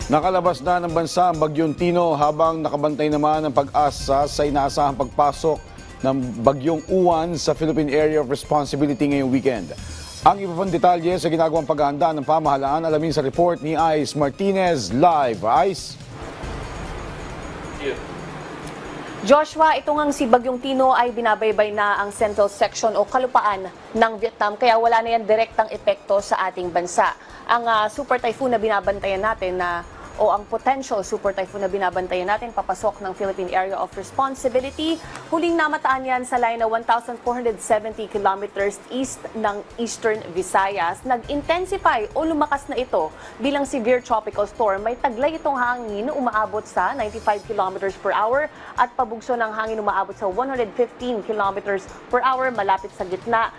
Nakalabas na ng bansa ang Bagyong Tino habang nakabantay naman ang pag-asa sa inaasahang pagpasok ng Bagyong Uwan sa Philippine Area of Responsibility ngayong weekend. Ang iba pang detalye sa ginagawang paghahanda ng pamahalaan alamin sa report ni Ice Martinez live. Ice? Joshua, ito ngang si Bagyong Tino ay binabaybay na ang central section o kalupaan ng Vietnam kaya wala na yan direktang epekto sa ating bansa. Ang super typhoon na binabantayan natin o ang potential super typhoon na binabantayan natin papasok ng Philippine Area of Responsibility. Huling namataan yan sa line na 1,470 kilometers east ng Eastern Visayas. Nag-intensify o lumakas na ito bilang severe tropical storm. May taglay itong hangin umaabot sa 95 kilometers per hour at pabugso ng hangin umaabot sa 115 kilometers per hour malapit sa gitna.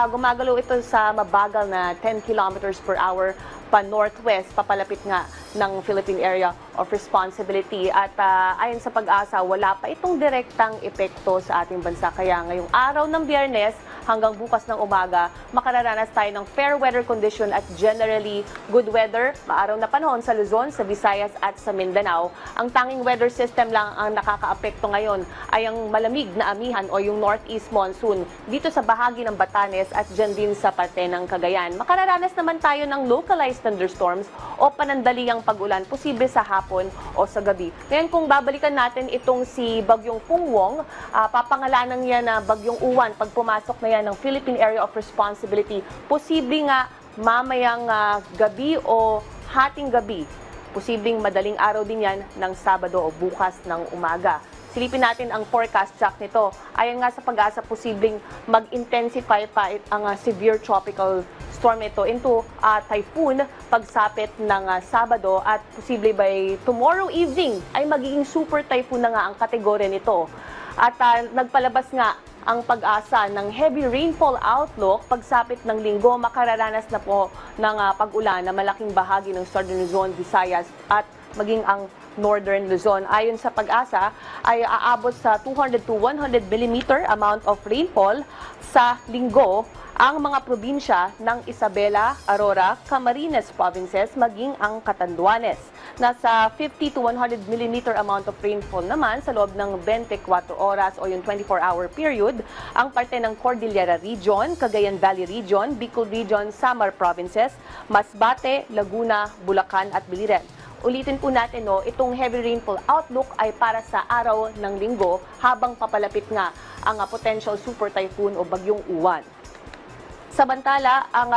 Gumagalaw ito sa mabagal na 10 kilometers per hour pa northwest, papalapit nga ng Philippine Area of Responsibility. At ayon sa pag-asa, wala pa itong direktang epekto sa ating bansa. Kaya ngayong araw ng Biyernes hanggang bukas ng umaga, makararanas tayo ng fair weather condition at generally good weather, maaraw na panahon sa Luzon, sa Visayas at sa Mindanao. Ang tanging weather system lang ang nakakaapekto ngayon ay ang malamig na amihan o yung northeast monsoon dito sa bahagi ng Batanes at dyan din sa parte ng Cagayan. Makararanas naman tayo ng localized thunderstorms o panandaliang pag-ulan, posible sa hapon o sa gabi. Ngayon kung babalikan natin itong si Bagyong Pungwong, papangalanan niya na Bagyong Uwan pag pumasok na yan ng Philippine Area of Responsibility, posible nga mamayang gabi o hating gabi. Posibleng madaling araw din yan ng Sabado o bukas ng umaga. Silipin natin ang forecast track nito. Ayon nga sa pag-asa, posibleng mag-intensify pa ang severe tropical storm ito into typhoon pagsapit ng Sabado at posible by tomorrow evening ay magiging super typhoon na nga ang kategorya nito. At nagpalabas nga ang pag-asa ng heavy rainfall outlook pagsapit ng Linggo, makararanas na po ng pag-ulan na malaking bahagi ng Southern Luzon, Visayas at maging ang Northern Luzon. Ayon sa pag-asa ay aabot sa 200 to 100 mm amount of rainfall sa Linggo ang mga probinsya ng Isabela, Aurora, Camarines provinces maging ang Catanduanes. Nasa 50 to 100 mm amount of rainfall naman sa loob ng 24 oras o yung 24-hour period ang parte ng Cordillera Region, Cagayan Valley Region, Bicol Region, Samar provinces, Masbate, Laguna, Bulacan at Biliran. Ulitin po natin, itong heavy rainfall outlook ay para sa araw ng Linggo habang papalapit nga ang potential super typhoon o Bagyong Uwan. Samantala, ang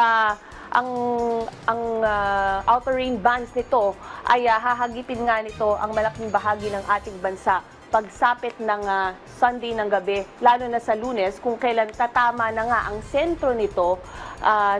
outer rain bands nito ay hahagipin nga nito ang malaking bahagi ng ating bansa pagsapit ng Sunday ng gabi, lalo na sa Lunes, kung kailan tatama na nga ang sentro nito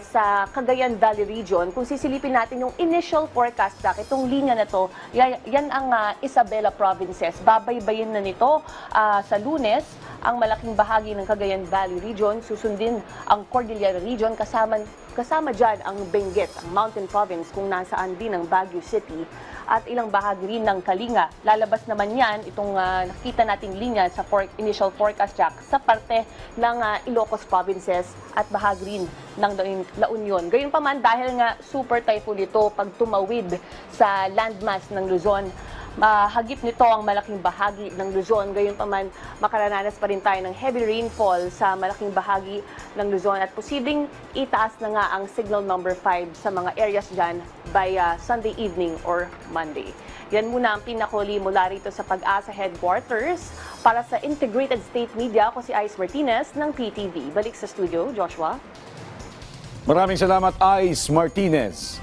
sa Cagayan Valley Region. Kung sisilipin natin yung initial forecast track, itong linya na to, yan ang Isabela provinces. Babaybayin na nito sa Lunes ang malaking bahagi ng Cagayan Valley Region, susundin ang Cordillera Region, kasama dyan ang Benguet, ang Mountain Province, kung nasaan din ang Baguio City, at ilang bahagi rin ng Kalinga. Lalabas naman yan, itong nakita nating linya sa initial forecast track sa parte ng Ilocos Provinces at bahagi rin ng La Union. Gayunpaman, dahil nga super typhoon ito, pag tumawid sa landmass ng Luzon, mahagip nito ang malaking bahagi ng Luzon. Gayunpaman, makararanas pa rin tayo ng heavy rainfall sa malaking bahagi ng Luzon at posibleng itaas na nga ang signal number 5 sa mga areas dyan by Sunday evening or Monday. Yan muna ang pinakuli mula rito sa Pag-asa Headquarters. Para sa Integrated State Media, ako si Ice Martinez ng PTV. Balik sa studio, Joshua. Maraming salamat, Ice Martinez.